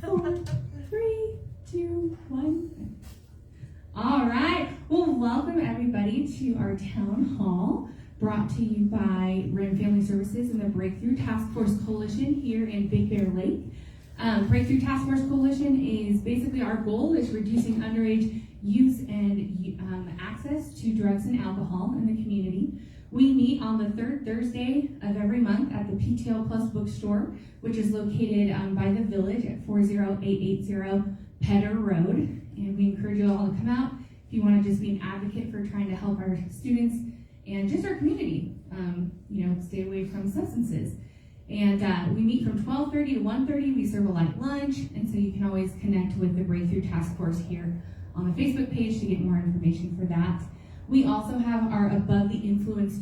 4, 3, 2, 1. All right. Well, welcome everybody to our town hall, brought to you by RIM Family Services and the Breakthrough Task Force Coalition here in Big Bear Lake. Breakthrough Task Force Coalition is basically our goal is reducing underage use and access to drugs and alcohol in the community. We meet on the third Thursday of every month at the PTL Plus bookstore, which is located by the village at 40880 Pedder Road. And we encourage you all to come out if you want to just be an advocate for trying to help our students and just our community, stay away from substances. And we meet from 12:30 to 1:30. We serve a light lunch, and so you can always connect with the Breakthrough Task Force here on the Facebook page to get more information for that. We also have our Above the Influence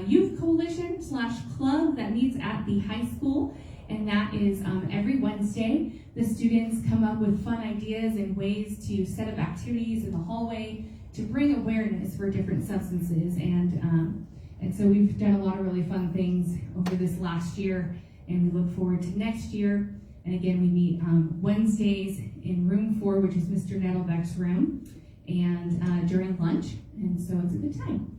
Youth Coalition / club that meets at the high school, and that is every Wednesday. The students come up with fun ideas and ways to set up activities in the hallway to bring awareness for different substances, and so we've done a lot of really fun things over this last year, and we look forward to next year. And again, we meet Wednesdays in room 4, which is Mr. Nettlebeck's room, and during lunch, and so it's a good time.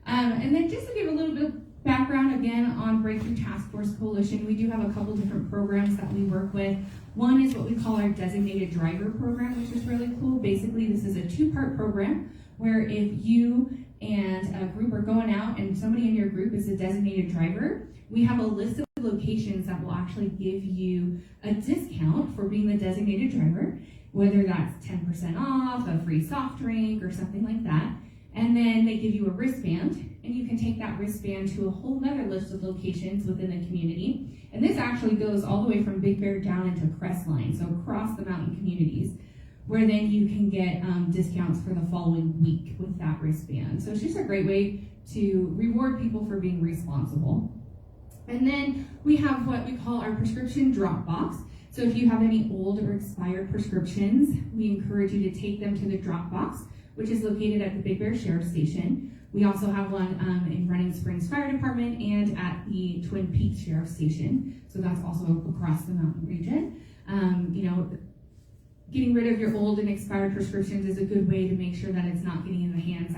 And then just to give a little bit of background again on Breakthrough Task Force Coalition, we do have a couple different programs that we work with. One is what we call our Designated Driver Program, which is really cool. Basically, this is a 2-part program where if you and a group are going out and somebody in your group is a designated driver, we have a list of locations that will actually give you a discount for being the designated driver, whether that's 10% off, a free soft drink, or something like that. And then they give you a wristband, and you can take that wristband to a whole nother list of locations within the community. And this actually goes all the way from Big Bear down into Crestline, so across the mountain communities, where then you can get discounts for the following week with that wristband. So it's just a great way to reward people for being responsible. And then we have what we call our prescription drop box. So if you have any old or expired prescriptions, we encourage you to take them to the drop box, which is located at the Big Bear Sheriff Station. We also have one in Running Springs Fire Department and at the Twin Peaks Sheriff Station. So that's also across the mountain region. Getting rid of your old and expired prescriptions is a good way to make sure that it's not getting in the hands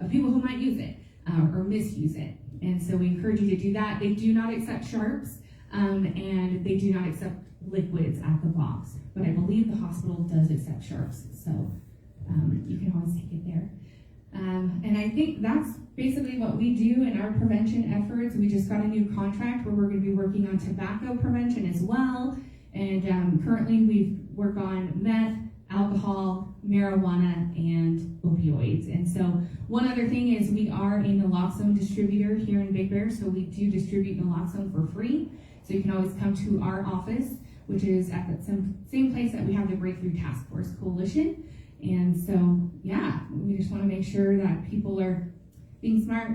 of people who might use it or misuse it. And so we encourage you to do that. They do not accept sharps, and they do not accept liquids at the box. But I believe the hospital does accept sharps, so you can always take it there. And I think that's basically what we do in our prevention efforts. We just got a new contract where we're going to be working on tobacco prevention as well. And currently we work on meth, alcohol, marijuana, and opioids. And so one other thing is we are a naloxone distributor here in Big Bear, so we do distribute naloxone for free. So you can always come to our office, which is at the same place that we have the Breakthrough Task Force Coalition. And so, yeah, we just want to make sure that people are being smart,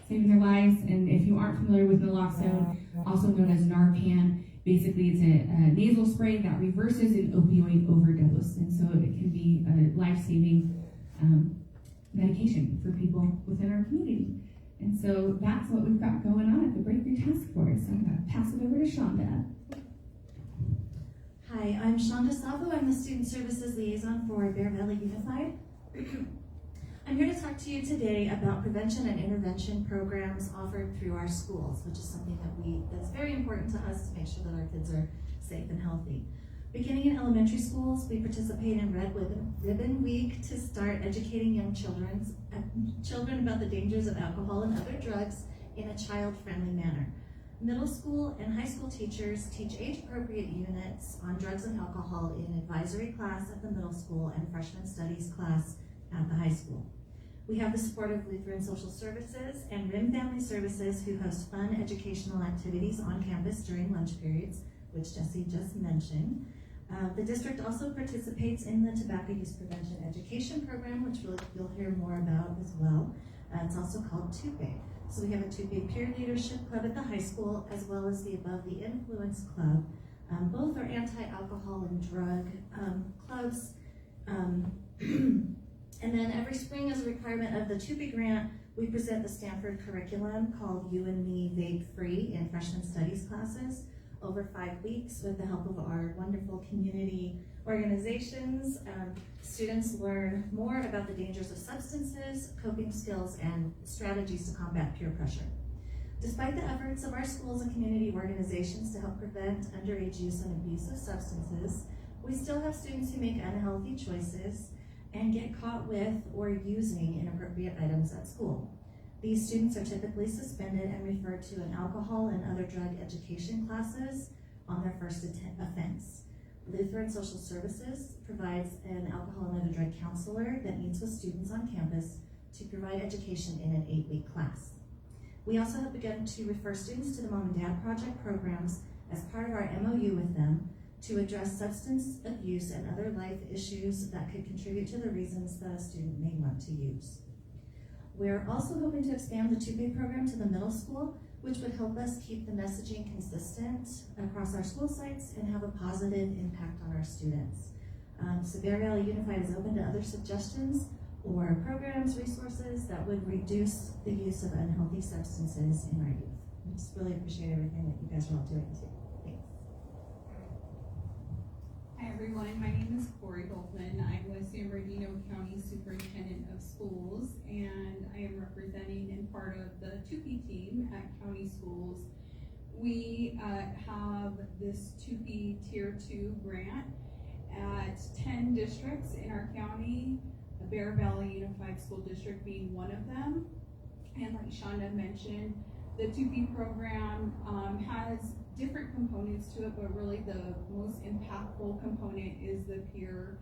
saving their lives. And if you aren't familiar with naloxone, also known as Narcan, basically it's a nasal spray that reverses an opioid overdose. And so it can be a life-saving medication for people within our community. And so that's what we've got going on at the Breakthrough Task Force. I'm going to pass it over to Shonda. Hi, I'm Shonda Savo. I'm the Student Services Liaison for Bear Valley Unified. I'm here to talk to you today about prevention and intervention programs offered through our schools, which is something that's very important to us to make sure that our kids are safe and healthy. Beginning in elementary schools, we participate in Red Ribbon Week to start educating young children about the dangers of alcohol and other drugs in a child-friendly manner. Middle school and high school teachers teach age-appropriate units on drugs and alcohol in advisory class at the middle school and freshman studies class at the high school. We have the support of Lutheran Social Services and RIM Family Services, who host fun educational activities on campus during lunch periods, which Jesse just mentioned. The district also participates in the Tobacco Use Prevention Education Program, which you'll hear more about as well. It's also called TUPE. So we have a TUPE Peer Leadership Club at the high school, as well as the Above the Influence Club. Both are anti-alcohol and drug clubs. And then every spring, as a requirement of the TUPE grant, we present the Stanford curriculum called You and Me Vape Free in freshman studies classes over 5 weeks with the help of our wonderful community organizations. Students learn more about the dangers of substances, coping skills, and strategies to combat peer pressure. Despite the efforts of our schools and community organizations to help prevent underage use and abuse of substances, we still have students who make unhealthy choices and get caught with or using inappropriate items at school. These students are typically suspended and referred to in alcohol and other drug education classes on their first offense. Lutheran Social Services provides an alcohol and other drug counselor that meets with students on campus to provide education in an 8-week class. We also have begun to refer students to the Mom and Dad Project programs as part of our MOU with them to address substance abuse and other life issues that could contribute to the reasons that a student may want to use. We're also hoping to expand the 2P program to the middle school, which would help us keep the messaging consistent across our school sites and have a positive impact on our students. So Bear Valley Unified is open to other suggestions or programs, resources that would reduce the use of unhealthy substances in our youth. I just really appreciate everything that you guys are all doing too. Thanks. Hi everyone, my name is Corey Goldman. I'm with San Bernardino County Superintendent of Schools, and I am representing and part of the 2P team at County Schools. We have this 2P Tier 2 grant at 10 districts in our county, Bear Valley Unified School District being one of them. And like Shonda mentioned, the 2P program has different components to it, but really the most impactful component is the peer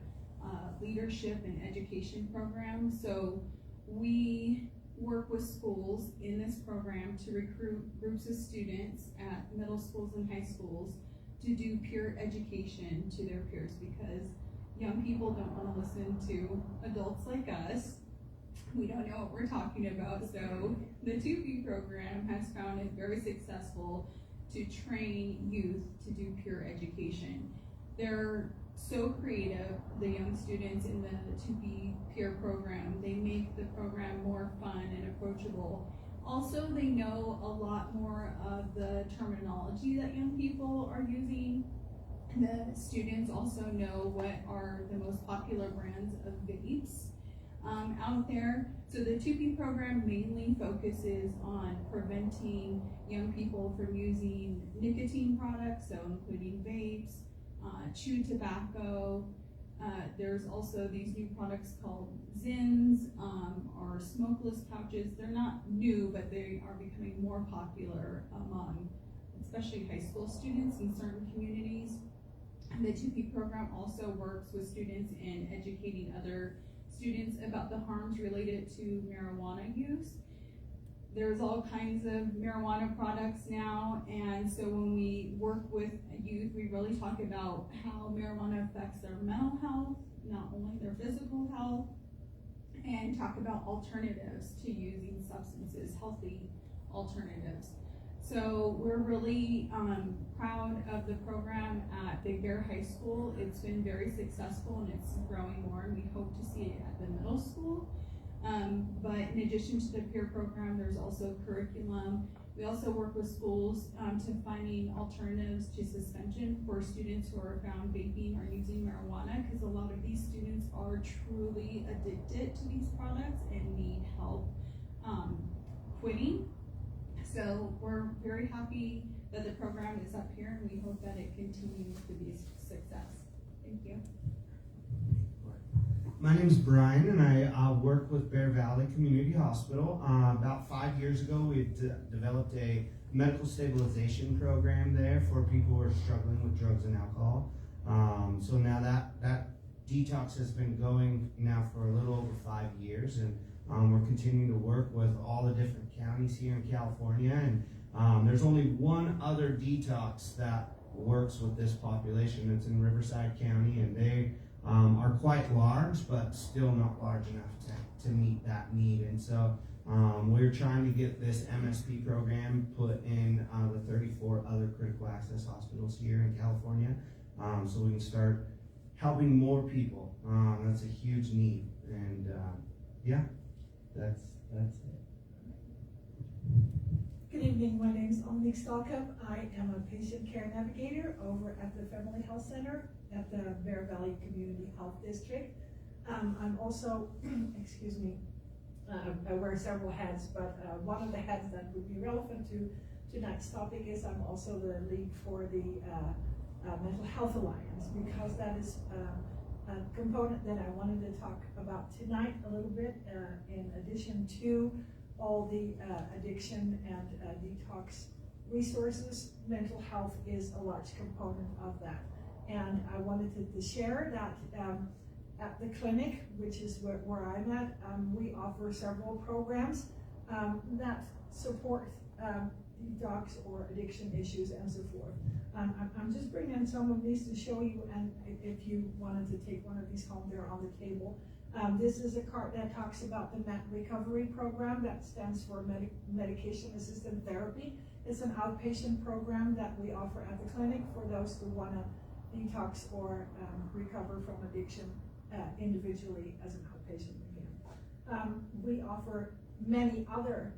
leadership and education program. So we work with schools in this program to recruit groups of students at middle schools and high schools to do peer education to their peers, because young people don't want to listen to adults like us. We don't know what we're talking about. So the 2P program has found it very successful to train youth to do peer education. They're so creative, the young students in the 2P peer program. They make the program more fun and approachable. Also, they know a lot more of the terminology that young people are using. The students also know what are the most popular brands of vapes out there. So the 2P program mainly focuses on preventing young people from using nicotine products, so including vapes, chewed tobacco. There's also these new products called Zins, or smokeless pouches. They're not new, but they are becoming more popular among especially high school students in certain communities. The 2P program also works with students in educating other students about the harms related to marijuana use. There's all kinds of marijuana products now, and so when we work with youth, we really talk about how marijuana affects their mental health, not only their physical health, and talk about alternatives to using substances, healthy alternatives. So we're really proud of the program at Big Bear High School. It's been very successful and it's growing more, and we hope to see it at the middle school. But in addition to the peer program, there's also curriculum. We also work with schools to finding alternatives to suspension for students who are found vaping or using marijuana, because a lot of these students are truly addicted to these products and need help quitting. So we're very happy that the program is up here, and we hope that it continues to be a success. Thank you. My name is Brian, and I work with Bear Valley Community Hospital. About 5 years ago, we developed a medical stabilization program there for people who are struggling with drugs and alcohol. So now that detox has been going now for a little over 5 years, and we're continuing to work with all the different counties here in California, and there's only one other detox that works with this population. It's in Riverside County, and they are quite large, but still not large enough to meet that need. And so we're trying to get this MSP program put in the 34 other critical access hospitals here in California, so we can start helping more people. That's a huge need, and yeah, that's it. Good evening, my name is Omnique Stalkup. I am a patient care navigator over at the Family Health Center at the Bear Valley Community Health District. I'm also, excuse me, I wear several hats, but one of the hats that would be relevant to tonight's topic is I'm also the lead for the Mental Health Alliance, because that is a component that I wanted to talk about tonight a little bit, in addition to all the addiction and detox resources. Mental health is a large component of that. And I wanted to share that at the clinic, which is where I'm at, we offer several programs that support detox or addiction issues and so forth. I'm just bringing some of these to show you, and if you wanted to take one of these home, they're on the table. This is a card that talks about the MET recovery program, that stands for medication-assisted therapy. It's an outpatient program that we offer at the clinic for those who want to detox or recover from addiction individually as an outpatient again. We offer many other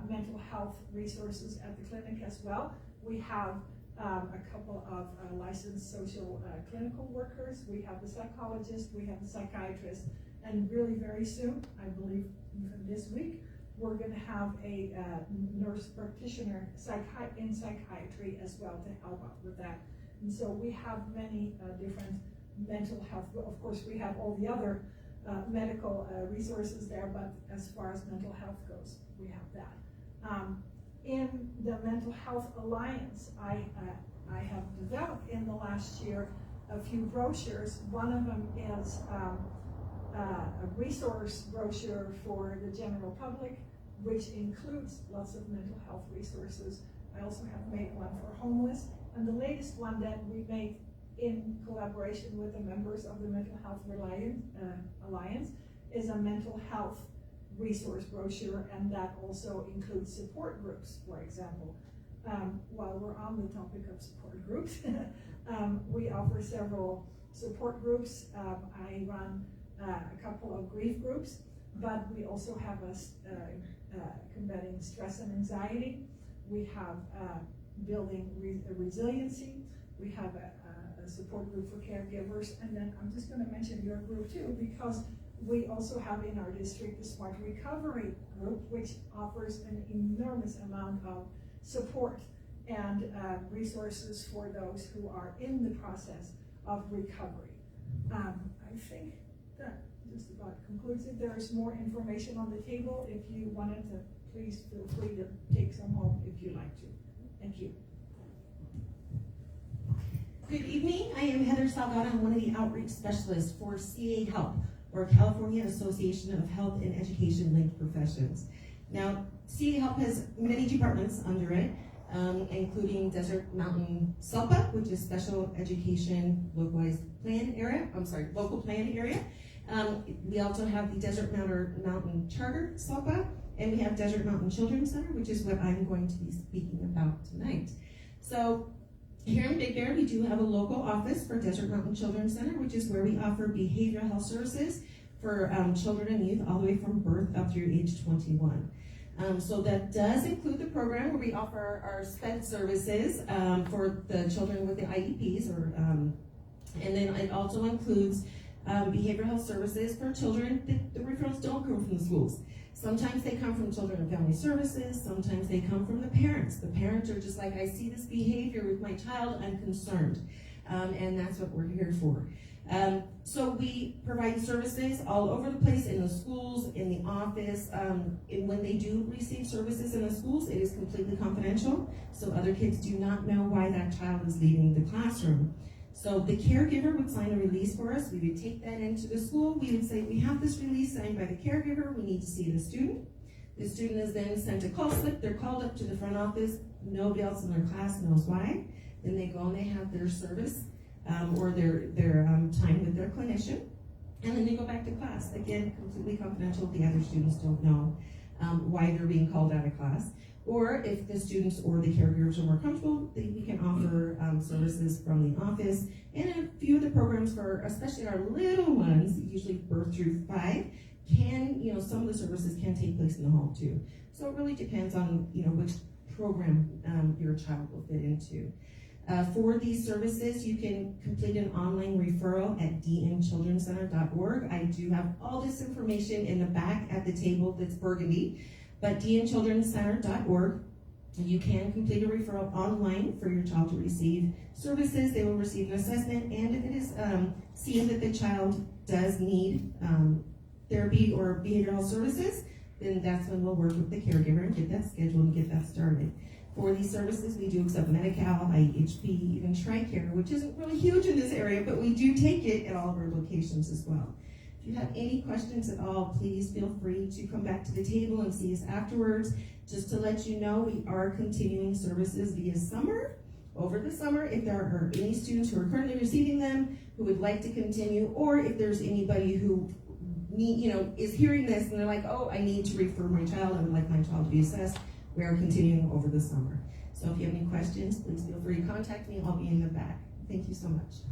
mental health resources at the clinic as well. We have a couple of licensed social clinical workers. We have the psychologist, we have the psychiatrist, and really very soon, I believe even this week, we're going to have a nurse practitioner in psychiatry as well to help out with that. And so we have many different mental health. Of course, we have all the other medical resources there, but as far as mental health goes, we have that. In the Mental Health Alliance, I have developed in the last year a few brochures. One of them is a resource brochure for the general public, which includes lots of mental health resources. I also have made one for homeless, and the latest one that we made in collaboration with the members of the Mental Health Alliance is a mental health resource brochure, and that also includes support groups, for example. While we're on the topic of support groups, we offer several support groups. I run a couple of grief groups, but we also have combating stress and anxiety. We have building resiliency. We have a support group for caregivers, and then I'm just going to mention your group too, because we also have in our district the Smart Recovery group, which offers an enormous amount of support and resources for those who are in the process of recovery. I think that just about concludes it. There is more information on the table. If you wanted to, please feel free to take some home if you like to. Thank you. Good evening. I am Heather Salgado. I'm one of the outreach specialists for CA Help, or California Association of Health and Education Linked Professions. Now, CA Help has many departments under it, including Desert Mountain SELPA, which is Special Education Localized Plan Area. Local Plan Area. We also have the Desert Mountain Charter SELPA, and we have Desert Mountain Children's Center, which is what I'm going to be speaking about tonight. So, here in Big Bear, we do have a local office for Desert Mountain Children's Center, which is where we offer behavioral health services for children and youth all the way from birth up through age 21. So that does include the program where we offer our SPED services for the children with the IEPs, and then it also includes behavioral health services for children that the referrals don't come from the schools. Sometimes they come from Children and Family Services, sometimes they come from the parents. The parents are just like, I see this behavior with my child, I'm concerned. And that's what we're here for. So we provide services all over the place, in the schools, in the office. And when they do receive services in the schools, it is completely confidential. So other kids do not know why that child is leaving the classroom. So the caregiver would sign a release for us. We would take that into the school. We would say, we have this release signed by the caregiver. We need to see the student. The student is then sent a call slip. They're called up to the front office. Nobody else in their class knows why. Then they go and they have their service or their time with their clinician. And then they go back to class. Again, completely confidential. The other students don't know why they're being called out of class. Or if the students or the caregivers are more comfortable, we can offer services from the office. And a few of the programs for, especially our little ones, usually birth through 5, some of the services can take place in the home too. So it really depends on, which program your child will fit into. For these services, you can complete an online referral at dnchildrencenter.org. I do have all this information in the back at the table that's burgundy, but dnchildrencenter.org. You can complete a referral online for your child to receive services. They will receive an assessment, and if it is seen that the child does need therapy or behavioral services, then that's when we'll work with the caregiver and get that scheduled and get that started. For these services, we do accept Medi-Cal, IHP, even TRICARE, which isn't really huge in this area, but we do take it at all of our locations as well. If you have any questions at all, please feel free to come back to the table and see us afterwards. Just to let you know, we are continuing services via summer, over the summer. If there are any students who are currently receiving them who would like to continue, or if there's anybody who is hearing this and they're like, oh, I need to refer my child, I would like my child to be assessed, we are continuing over the summer. So if you have any questions, please feel free to contact me. I'll be in the back. Thank you so much.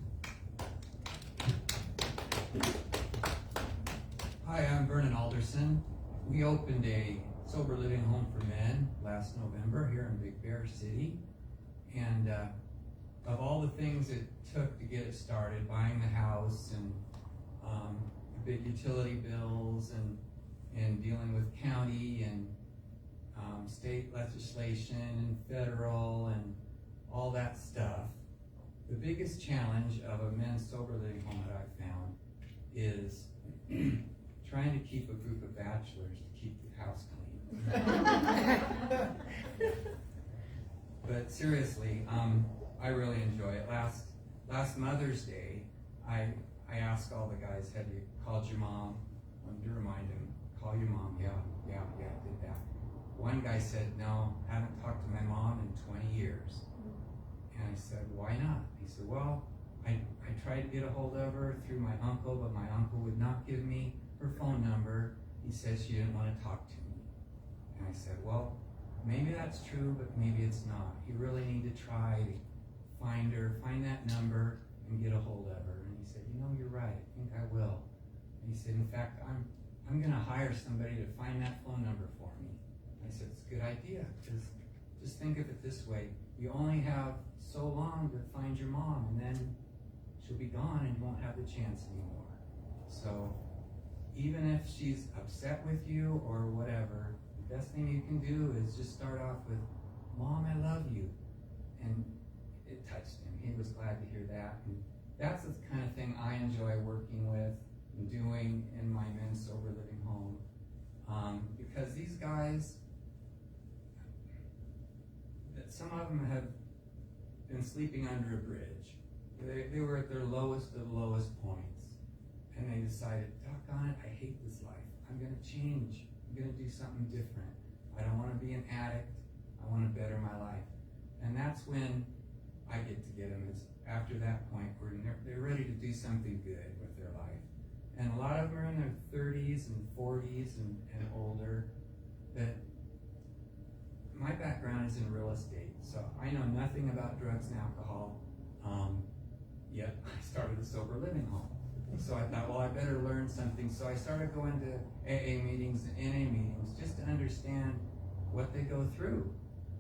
Hi, I'm Vernon Alderson. We opened a sober living home for men last November here in Big Bear City. And of all the things it took to get it started, buying the house and big utility bills and dealing with county and state legislation and federal and all that stuff, the biggest challenge of a men's sober living home that I've found is trying to keep a group of bachelors to keep the house clean. But seriously, I really enjoy it. Last Mother's Day, I asked all the guys, have you called your mom? I wanted to remind them, call your mom. Yeah, did that. One guy said, no, haven't talked to my mom in 20 years. And I said, why not? He said, well, I tried to get a hold of her through my uncle, but my uncle would not give me her phone number. He said she didn't want to talk to me. And I said, well, maybe that's true, but maybe it's not. You really need to try to find her, find that number, and get a hold of her. And he said, you're right, I think I will. And he said, in fact, I'm gonna hire somebody to find that phone number for me. I said, it's a good idea, because just think of it this way. You only have so long to find your mom, and then she'll be gone and you won't have the chance anymore. So even if she's upset with you or whatever, the best thing you can do is just start off with, Mom, I love you. And it touched him. He was glad to hear that. And that's the kind of thing I enjoy working with and doing in my men's sober living home. Because these guys, some of them have been sleeping under a bridge. They were at their lowest of lowest points. And they decided, doggone it, I hate this life. I'm gonna change. I'm gonna do something different. I don't wanna be an addict. I wanna better my life. And that's when I get to get them, is after that point where they're ready to do something good with their life. And a lot of them are in their 30s and 40s and older. That my background is in real estate, so I know nothing about drugs and alcohol, yet I started a sober living home. So I thought, well, I better learn something. So I started going to AA meetings and NA meetings just to understand what they go through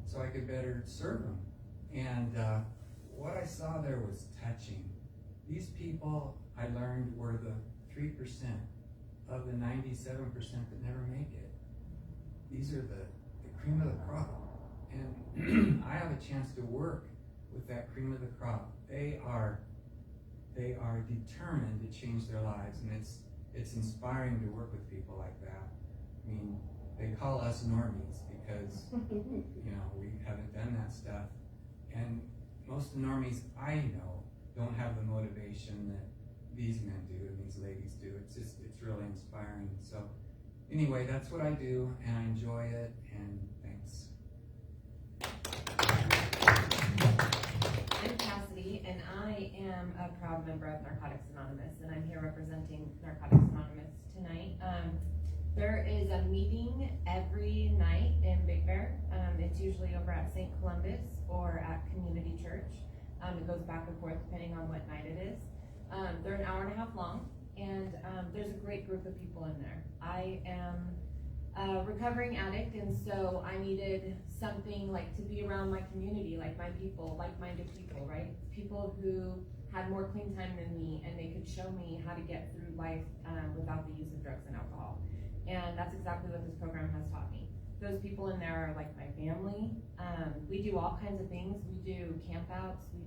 so I could better serve them. And what I saw there was touching. These people, I learned, were the 3% of the 97% that never make it. These are the cream of the crop. And I have a chance to work with that cream of the crop. They are determined to change their lives, and it's inspiring to work with people like that. I mean, they call us normies because we haven't done that stuff. And most of the normies I know don't have the motivation that these men do and these ladies do. It's really inspiring. So anyway, that's what I do, and I enjoy it, and thanks. I'm Cassidy, and I am a proud member of Narcotics Anonymous, and I'm here representing Narcotics Anonymous tonight. There is a meeting every night in Big Bear. It's usually over at St. Columbus or at Community Church. It goes back and forth depending on what night it is. They're an hour and a half long, and there's a great group of people in there. I am a recovering addict, and so I needed something like to be around my community, like my people, like-minded people, right? People who had more clean time than me, and they could show me how to get through life without the use of drugs and alcohol. And that's exactly what this program has taught me. Those people in there are like my family. We do all kinds of things. We do campouts. We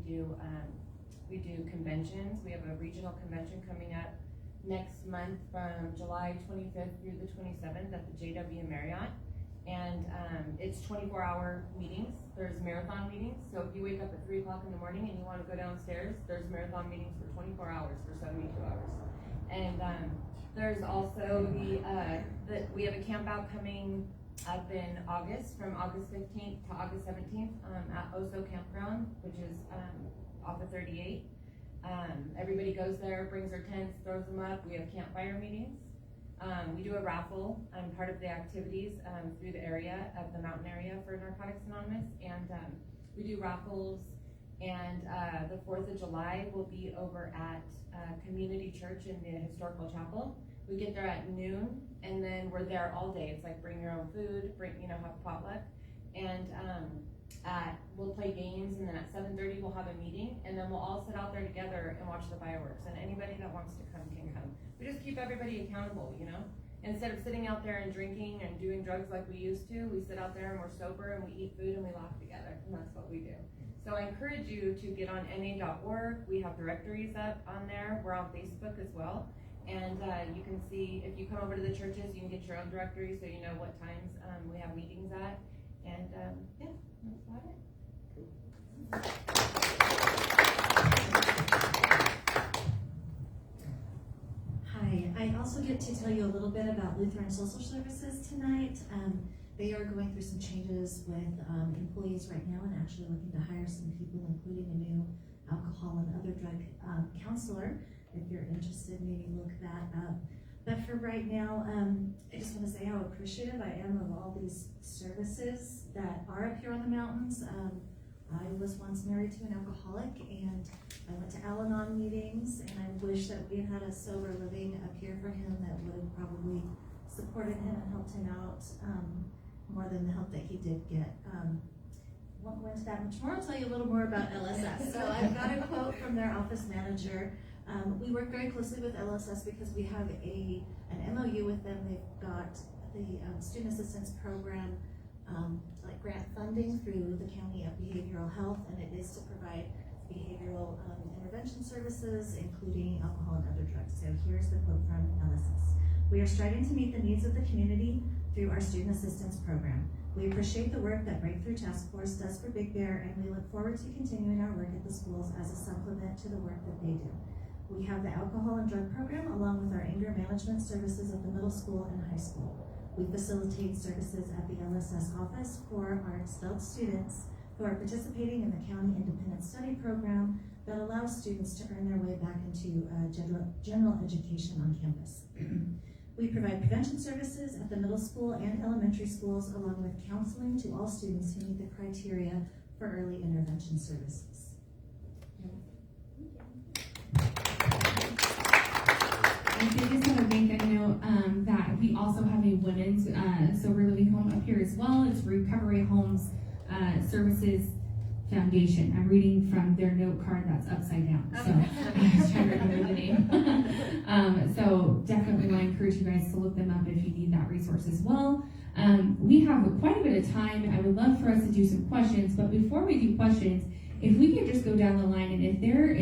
do conventions. We have a regional convention coming up next month from July 25th through the 27th at the JW Marriott. And it's 24-hour meetings. There's marathon meetings. So if you wake up at 3 o'clock in the morning and you want to go downstairs, there's marathon meetings for 24 hours, for 72 hours. And there's also we have a camp out coming up in August, from August 15th to August 17th at Oso Campground, which is off of 38. Everybody goes there, brings their tents, throws them up. We have campfire meetings. We do a raffle. I'm part of the activities through the area of the mountain area for Narcotics Anonymous, and we do raffles. And the 4th of July will be over at Community Church in the Historical Chapel. We get there at noon, and then we're there all day. It's like bring your own food, have a potluck, and we'll play games. And then at 7:30 we'll have a meeting, and then we'll all sit out there together and watch the fireworks. And anybody that wants to come can come. We just keep everybody accountable, Instead of sitting out there and drinking and doing drugs like we used to, we sit out there and we're sober and we eat food and we laugh together, and that's what we do. So I encourage you to get on NA.org. We have directories up on there. We're on Facebook as well. And you can see, if you come over to the churches, you can get your own directory so you know what times we have meetings at. And yeah, that's about it. Hi, I also get to tell you a little bit about Lutheran Social Services tonight. They are going through some changes with employees right now and actually looking to hire some people, including a new alcohol and other drug counselor. If you're interested, maybe look that up. But for right now, I just want to say how appreciative I am of all these services that are up here on the mountains. I was once married to an alcoholic, and I went to Al-Anon meetings, and I wish that we had a sober living up here for him that would have probably supported him and helped him out more than the help that he did get. Won't go into that much more. I'll tell you a little more about LSS. So I've got a quote from their office manager. We work very closely with LSS because we have an MOU with them. They've got the student assistance program, like grant funding through the County of Behavioral Health, and it is to provide behavioral intervention services, including alcohol and other drugs. So here's the quote from LSS. We are striving to meet the needs of the community through our student assistance program. We appreciate the work that Breakthrough Task Force does for Big Bear, and we look forward to continuing our work at the schools as a supplement to the work that they do. We have the alcohol and drug program along with our anger management services at the middle school and high school. We facilitate services at the LSS office for our expelled students who are participating in the County Independent Study Program that allows students to earn their way back into general education on campus. We provide prevention services at the middle school and elementary schools, along with counseling to all students who meet the criteria for early intervention services. I did just want to make a note that we also have a women's sober living home up here as well. It's Recovery Homes Services Foundation. I'm reading from their note card that's upside down, so I was trying to remember the name. So definitely want to encourage you guys to look them up if you need that resource as well. We have quite a bit of time. I would love for us to do some questions, but before we do questions, if we could just go down the line, and if there's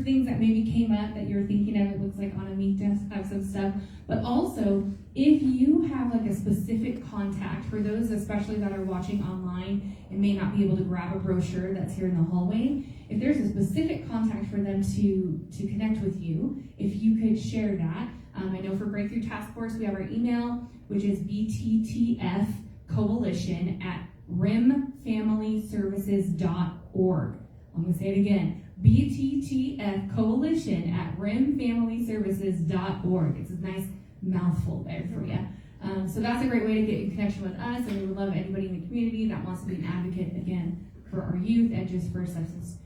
things that maybe came up that you're thinking of, it looks like on a meet desk have some stuff, but also if you have like a specific contact for those especially that are watching online and may not be able to grab a brochure that's here in the hallway, if there's a specific contact for them to connect with you, if you could share that. I know for Breakthrough Task Force we have our email, which is bttfcoalition@rimfamilyservices.org. I'm going to say it again, bttfcoalition@rimfamilyservices.org. It's a nice mouthful there for you. So that's a great way to get in connection with us, and we would love anybody in the community that wants to be an advocate, again, for our youth and just for substance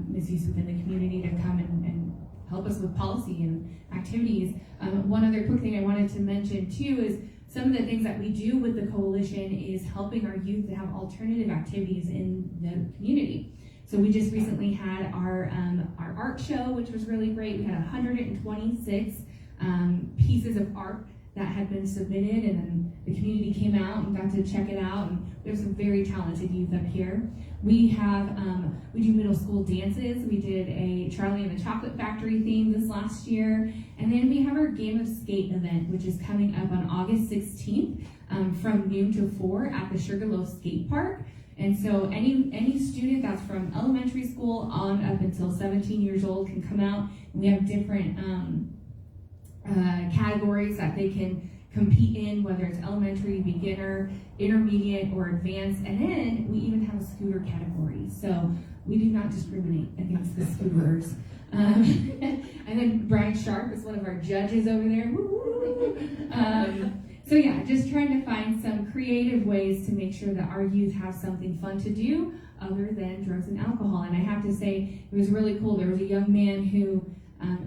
misuse within the community to come and help us us with policy and activities. One other quick thing I wanted to mention too is some of the things that we do with the coalition is helping our youth to have alternative activities in the community. So we just recently had our art show, which was really great. We had 126 pieces of art that had been submitted, and then the community came out and got to check it out, and there's some very talented youth up here. We have, we do middle school dances. We did a Charlie and the Chocolate Factory theme this last year, and then we have our Game of Skate event, which is coming up on August 16th from noon to 4 at the Sugarloaf Skate Park. And so any student that's from elementary school on up until 17 years old can come out. And we have different categories that they can compete in, whether it's elementary, beginner, intermediate, or advanced. And then we even have a scooter category. So we do not discriminate against the scooters. And then Brian Sharp is one of our judges over there. So yeah, just trying to find some creative ways to make sure that our youth have something fun to do other than drugs and alcohol. And I have to say, it was really cool. There was a young man who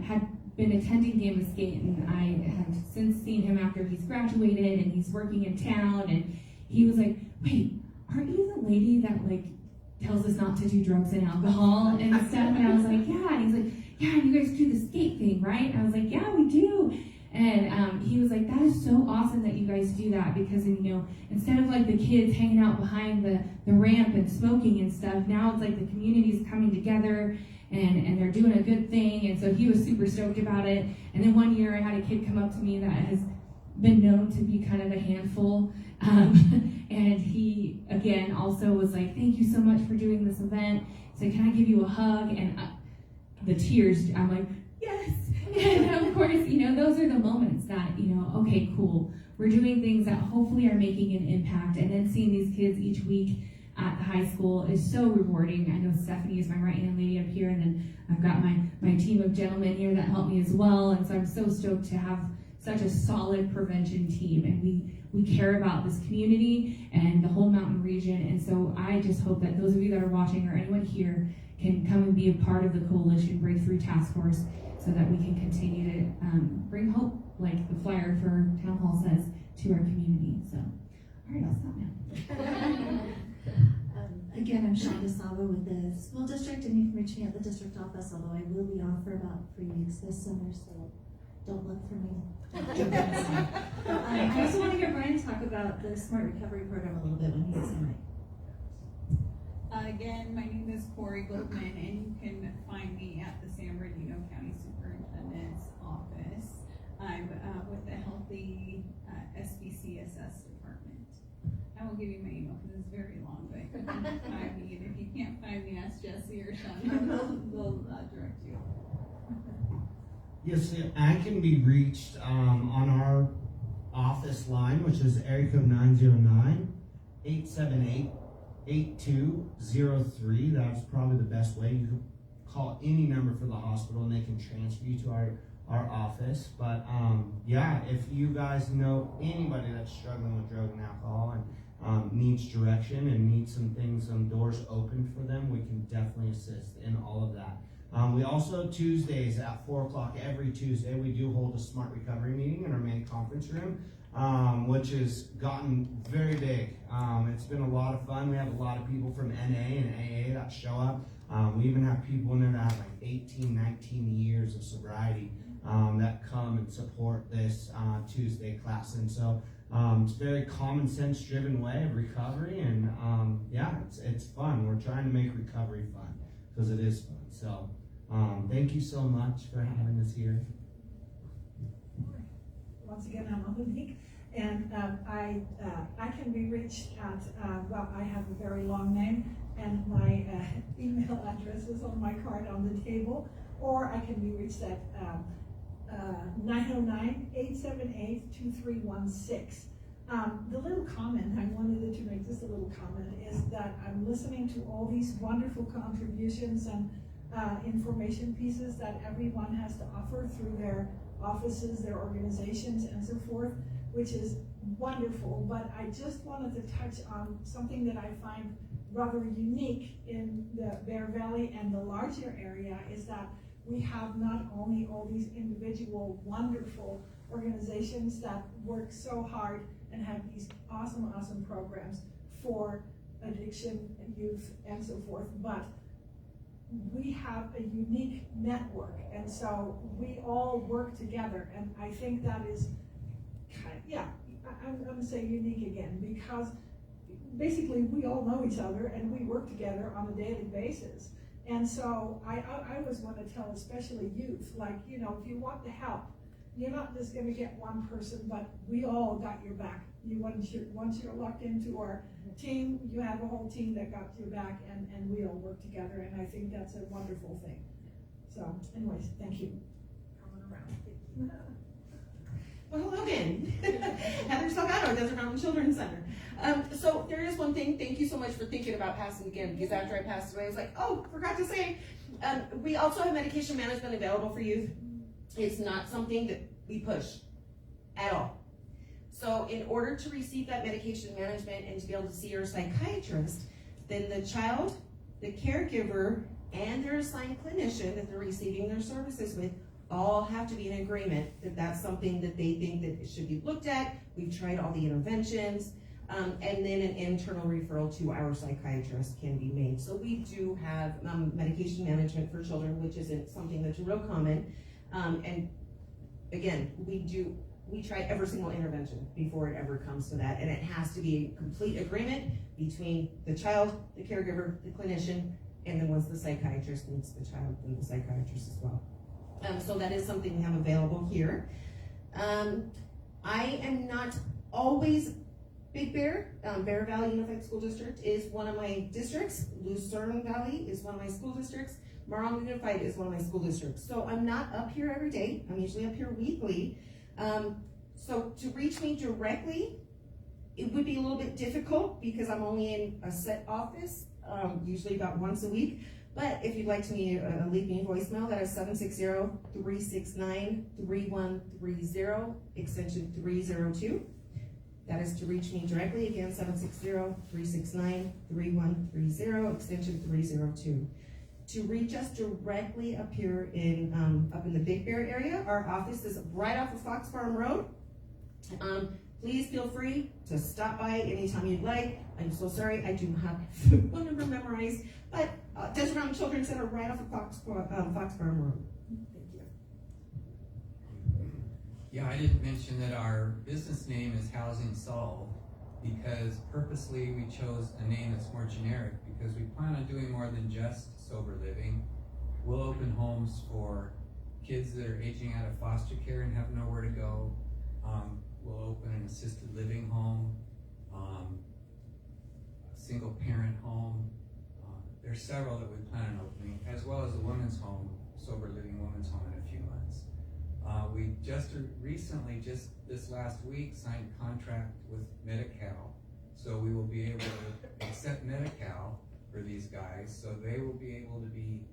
had been attending Game of Skate, and I have since seen him after he's graduated and he's working in town, and he was like, wait, aren't you the lady that like tells us not to do drugs and alcohol and stuff? And I was like, yeah. And he's like, yeah, you guys do the skate thing, right? And I was like, yeah, we do. And he was like, that is so awesome that you guys do that, because, you know, instead of like the kids hanging out behind the ramp and smoking and stuff, now it's like the community's coming together and they're doing a good thing. And so he was super stoked about it. And then one year I had a kid come up to me that has been known to be kind of a handful. And he, again, also was like, thank you so much for doing this event. He said, can I give you a hug? And the tears, I'm like, yes. And of course, you know, those are the moments that, you know, okay, cool. We're doing things that hopefully are making an impact. And then seeing these kids each week at the high school is so rewarding. I know Stephanie is my right-hand lady up here, and then I've got my team of gentlemen here that help me as well. And so I'm so stoked to have such a solid prevention team. And we care about this community and the whole mountain region. And so I just hope that those of you that are watching or anyone here can come and be a part of the Coalition Breakthrough Task Force, so that we can continue to bring hope, like the flyer for Town Hall says, to our community. So, all right, I'll stop now. Again, I'm Shonda Saba with the school district, and you can reach me at the district office, although I will be off for about 3 weeks this summer, so don't look for me. I also want to hear Brian talk about the Smart Recovery Program a little bit when he gets the mic. Again, my name is Corey Goldman, and you can find me at the San Bernardino County Superintendent's office. I'm with the Healthy SBCSS department. I won't give you my email because it's very long, but you can find me, and if you can't find me, ask Jesse or Sean. They'll direct you. Yes, I can be reached on our office line, which is area code 909-878-8203. That's probably the best way. You can call any number for the hospital and they can transfer you to our office. But yeah, if you guys know anybody that's struggling with drug and alcohol and needs direction and needs some doors open for them, we can definitely assist in all of that. We also, Tuesdays at 4 o'clock every Tuesday, we do hold a Smart Recovery meeting in our main conference room, which has gotten very big. It's been a lot of fun. We have a lot of people from NA and AA that show up. We even have people in there that have like 18, 19 years of sobriety that come and support this Tuesday class. And so it's a very common sense driven way of recovery, and yeah, it's fun. We're trying to make recovery fun because it is fun. So thank you so much for having us here. Once again, I'm Monique, and I can be reached at, well, I have a very long name, and my email address is on my card on the table, or I can be reached at 909-878-2316. The little comment, I wanted to make just a little comment, is that I'm listening to all these wonderful contributions and information pieces that everyone has to offer through their offices, their organizations, and so forth, which is wonderful. But I just wanted to touch on something that I find rather unique in the Bear Valley and the larger area, is that we have not only all these individual wonderful organizations that work so hard and have these awesome, awesome programs for addiction, youth, and so forth, but we have a unique network, and so we all work together, and I think that is I'm gonna say unique again, because basically we all know each other and we work together on a daily basis. And so I always want to tell, especially youth, like, you know, if you want the help, you're not just gonna get one person, but we all got your back. Once you're locked into our team, you have a whole team that got your back, and we all work together, and I think that's a wonderful thing. So anyways, thank you. Coming around. Well, hello again. Heather Salgado, Desert Mountain Children's Center. So there is one thing, thank you so much for thinking about passing again, because after I passed away, I was like, oh, forgot to say, we also have medication management available for youth. It's not something that we push at all. So in order to receive that medication management and to be able to see your psychiatrist, then the child, the caregiver, and their assigned clinician that they're receiving their services with all have to be in agreement that that's something that they think that it should be looked at. We've tried all the interventions, and then an internal referral to our psychiatrist can be made. So we do have medication management for children, which isn't something that's real common. And again, we try every single intervention before it ever comes to that, and it has to be a complete agreement between the child, the caregiver, the clinician, and then once the psychiatrist meets the child, then the psychiatrist as well. So that is something we have available here. I am not always Big Bear. Bear Valley Unified School District is one of my districts. Lucerne Valley is one of my school districts. Marlon Unified is one of my school districts. So I'm not up here every day. I'm usually up here weekly. So to reach me directly, it would be a little bit difficult because I'm only in a set office, usually about once a week. But if you'd like to leave me a voicemail, that is 760-369-3130, extension 302. That is to reach me directly, again, 760-369-3130, extension 302. To reach us directly up here up in the Big Bear area, our office is right off of Fox Farm Road. Please feel free to stop by anytime you'd like. I'm so sorry, I do not have the phone number memorized, but Desert Mountain Children's Center right off of Fox Farm Road. Thank you. Yeah, I didn't mention that our business name is Housing Solve because purposely we chose a name that's more generic because we plan on doing more than just sober living. We'll open homes for kids that are aging out of foster care and have nowhere to go. We'll open an assisted living home, a single parent home. There's several that we plan on opening, as well as a women's home, sober living women's home in a few months. We just recently, just this last week, signed a contract with Medi-Cal. So we will be able to accept Medi-Cal for these guys. So they will be able to be,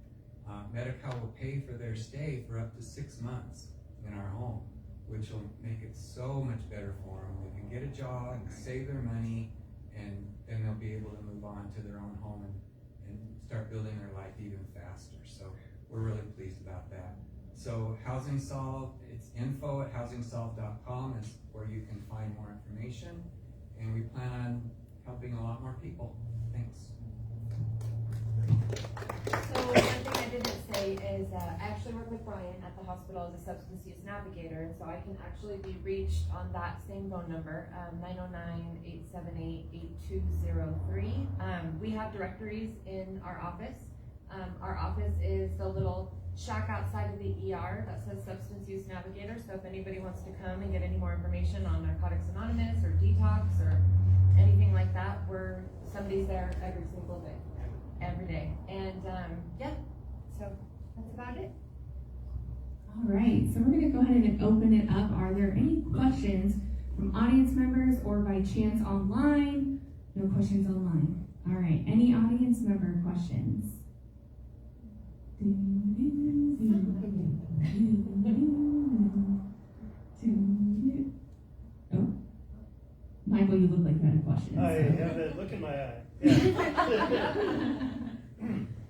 Medi-Cal will pay for their stay for up to 6 months in our home, which will make it so much better for them. They can get a job and save their money, and then they'll be able to move on to their own home and start building their life even faster. So we're really pleased about that. So Housing Solve, it's info@housingsolve.com is where you can find more information, and we plan on helping a lot more people. Thanks. So one thing I didn't say is I actually work with Brian at the hospital as a substance use navigator, and so I can actually be reached on that same phone number, 909-878-8203. We have directories in our office. Our office is the little shack outside of the ER that says Substance Use Navigator, so if anybody wants to come and get any more information on Narcotics Anonymous or detox or anything like that, somebody's there every single day. Every day. And yeah, so that's about it. All right, so we're going to go ahead and open it up. Are there any questions from audience members or by chance online? No questions online. All right, any audience member questions? Oh, Michael, you look like you had a question. I have that look in my eye. Yeah.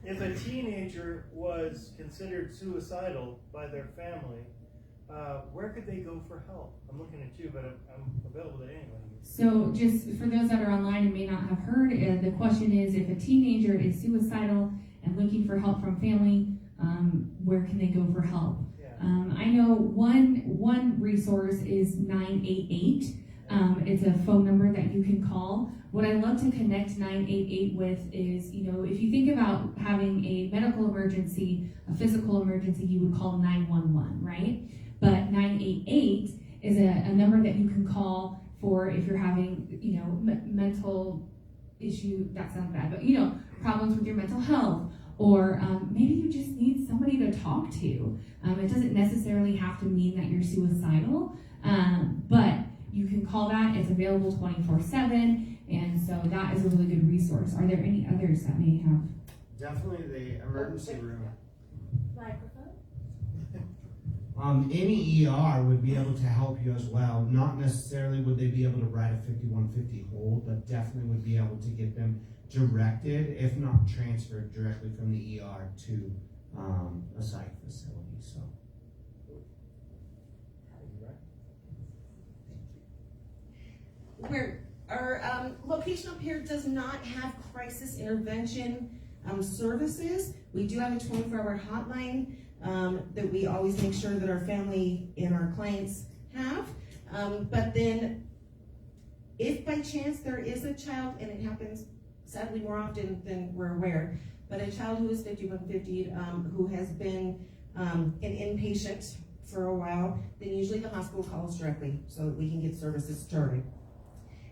If a teen teenager was considered suicidal by their family, where could they go for help? I'm looking at you, but I'm available to anyone. So just for those that are online and may not have heard, the question is if a teenager is suicidal and looking for help from family, where can they go for help? Yeah. I know one resource is 988. It's a phone number that you can call. What I love to connect 988 with is, if you think about having a medical emergency, a physical emergency, you would call 911, right? But 988 is a number that you can call for if you're having, mental issue, that sounds bad, but, problems with your mental health, or maybe you just need somebody to talk to. It doesn't necessarily have to mean that you're suicidal, but you can call that. It's available 24/7, and so that is a really good resource. Are there any others that may have? Definitely the emergency room. Microphone? Any ER would be able to help you as well. Not necessarily would they be able to write a 5150 hold, but definitely would be able to get them directed, if not transferred directly from the ER to a psych facility. So. Where our location up here does not have crisis intervention services. We do have a 24-hour hotline that we always make sure that our family and our clients have. But then, if by chance there is a child, and it happens sadly more often than we're aware, but a child who is 5150 who has been an inpatient for a while, then usually the hospital calls directly so that we can get services started.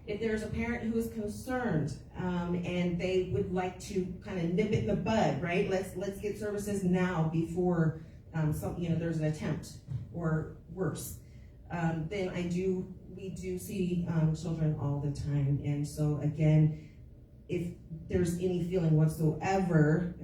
If there's a parent who is concerned and they would like to kind of nip it in the bud, right? Let's get services now before there's an attempt or worse. Then we do see children all the time, and so again, if there's any feeling whatsoever,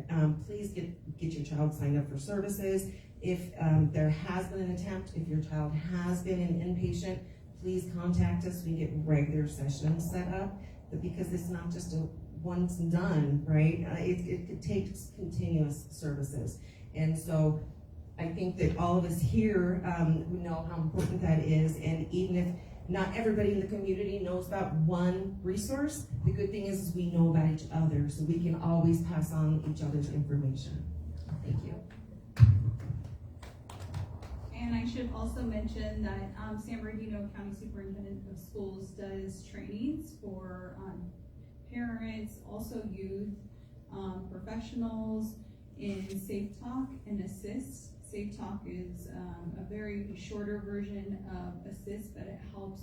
please get your child signed up for services. If there has been an attempt, if your child has been an inpatient, please contact us. We get regular sessions set up, but because it's not just a once and done, right? It takes continuous services. And so I think that all of us here know how important that is. And even if not everybody in the community knows about one resource, the good thing is we know about each other, so we can always pass on each other's information. Thank you. And I should also mention that San Bernardino County Superintendent of Schools does trainings for parents, also youth, professionals in Safe Talk and Assist. Safe Talk is a very shorter version of Assist, but it helps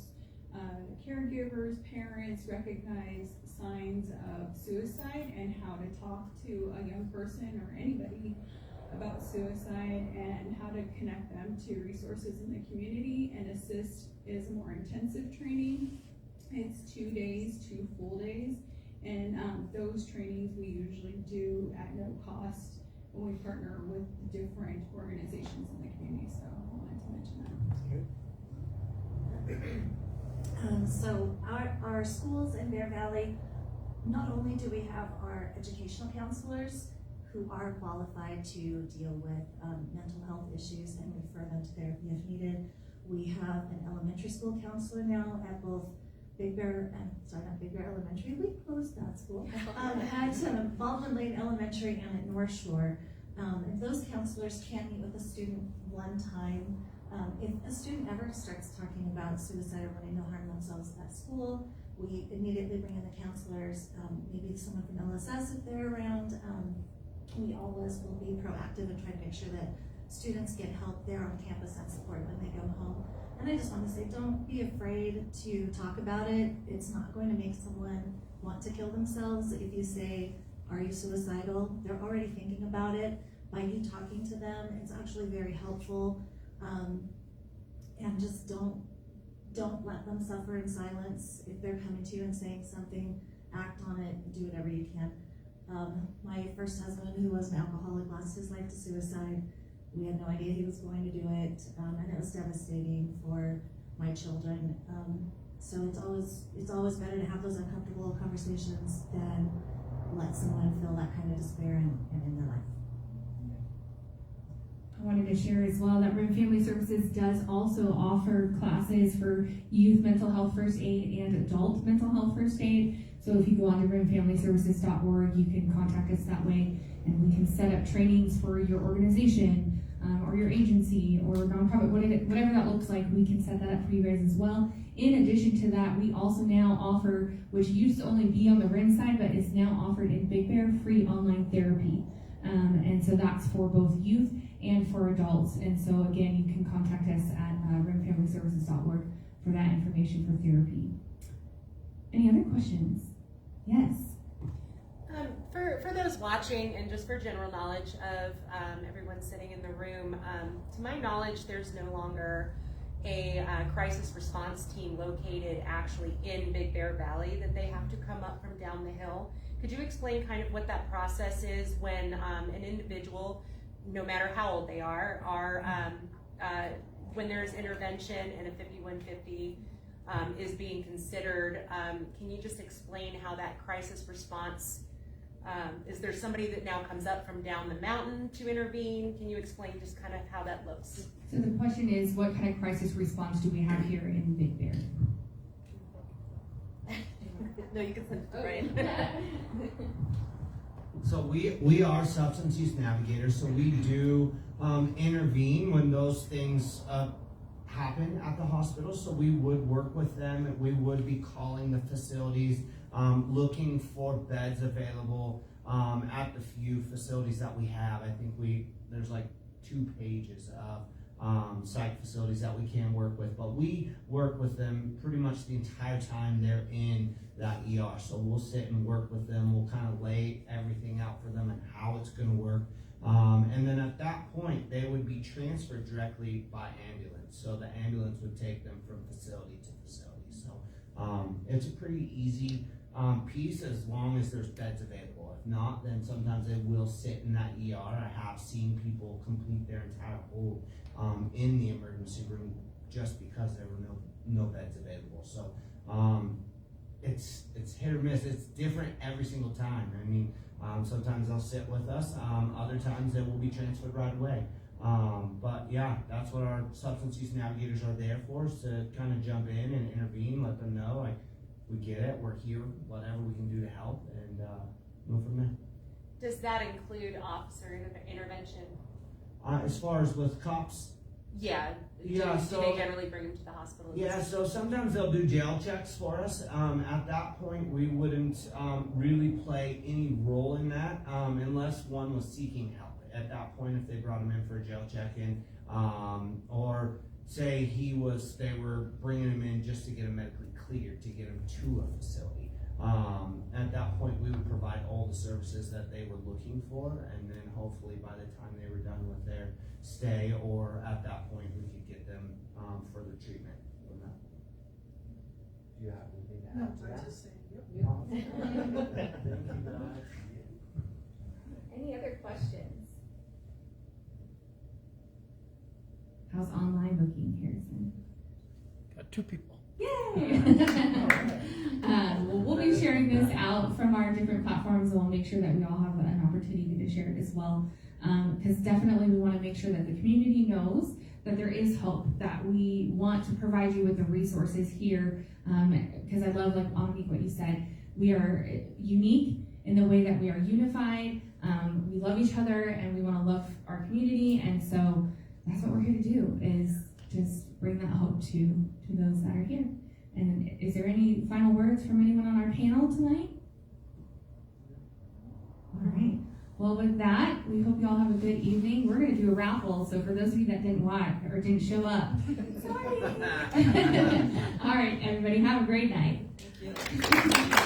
caregivers, parents recognize signs of suicide and how to talk to a young person or anybody about suicide and how to connect them to resources in the community. And Assist is a more intensive training. It's 2 days, 2 full days, and those trainings we usually do at no cost when we partner with different organizations in the community. So I wanted to mention that. So our schools in Bear Valley, not only do we have our educational counselors who are qualified to deal with mental health issues and refer them to therapy if needed. We have an elementary school counselor now at both Big Bear, not Big Bear Elementary, we closed that school, at Baldwin Lane Elementary and at North Shore. And those counselors can meet with a student one time. If a student ever starts talking about suicide or wanting to harm themselves at school, we immediately bring in the counselors, maybe someone from LSS if they're around. We always will be proactive and try to make sure that students get help there on campus and support when they go home. And I just want to say, don't be afraid to talk about it. It's not going to make someone want to kill themselves. If you say, are you suicidal? They're already thinking about it. By you talking to them, it's actually very helpful. And just don't let them suffer in silence. If they're coming to you and saying something, act on it, do whatever you can. My first husband, who was an alcoholic, lost his life to suicide. We had no idea he was going to do it, and it was devastating for my children. So it's always better to have those uncomfortable conversations than let someone feel that kind of despair and in their life. I wanted to share as well that RIM Family Services does also offer classes for youth mental health first aid and adult mental health first aid. So if you go on to rimfamilyservices.org, you can contact us that way, and we can set up trainings for your organization or your agency or nonprofit, whatever that looks like. We can set that up for you guys as well. In addition to that, we also now offer, which used to only be on the RIM side, but is now offered in Big Bear, free online therapy. And so that's for both youth and for adults. And so again, you can contact us at rimfamilyservices.org for that information for therapy. Any other questions? Yes. For those watching and just for general knowledge of everyone sitting in the room, to my knowledge, there's no longer a crisis response team located actually in Big Bear Valley that they have to come up from down the hill. Could you explain kind of what that process is when an individual, no matter how old they are when there's intervention and a 5150 is being considered, can you just explain how that crisis response, is there somebody that now comes up from down the mountain to intervene? Can you explain just kind of how that looks? So the question is, what kind of crisis response do we have here in Big Bear? No, you can send it to Brian. So we are substance use navigators, so we do intervene when those things happen at the hospital. So we would work with them, and we would be calling the facilities, looking for beds available at the few facilities that we have. I think there's like 2 pages of psych facilities that we can work with, but we work with them pretty much the entire time they're in that ER. So we'll sit and work with them. We'll kind of lay everything out for them and how it's going to work. And then at that point, they would be transferred directly by ambulance. So the ambulance would take them from facility to facility. So it's a pretty easy piece as long as there's beds available. If not, then sometimes they will sit in that ER. I have seen people complete their entire hold in the emergency room just because there were no beds available. So it's hit or miss. It's different every single time. I mean, sometimes they'll sit with us. Other times they will be transferred right away. But yeah, that's what our substance use navigators are there for, is to kind of jump in and intervene, let them know, like, we get it, we're here, whatever we can do to help, and move from there. Does that include officer intervention? As far as with cops, Yeah. Do they generally bring them to the hospital? Yeah, so sometimes they'll do jail checks for us. At that point, we wouldn't really play any role in that unless one was seeking help. At that point, if they brought him in for a jail check-in, or say they were bringing him in just to get him medically cleared, to get him to a facility. At that point, we would provide all the services that they were looking for, and then hopefully by the time they were done with their stay, or at that point, we could get them further treatment from that. Do you have anything to No, add to I that? just say, yep. Any other questions? How's online booking, Harrison? Got 2 people. Yay! Well, we'll be sharing this out from our different platforms, and we'll make sure that we all have an opportunity to share it as well. Because definitely we want to make sure that the community knows that there is hope, that we want to provide you with the resources here. Because I love, like, Anamik, what you said. We are unique in the way that we are unified. We love each other, and we want to love our community. And so that's what we're here to do, is just bring that hope to those that are here. And is there any final words from anyone on our panel tonight? All right. Well, with that, we hope you all have a good evening. We're going to do a raffle, so for those of you that didn't watch or didn't show up, sorry. All right, everybody, have a great night. Thank you.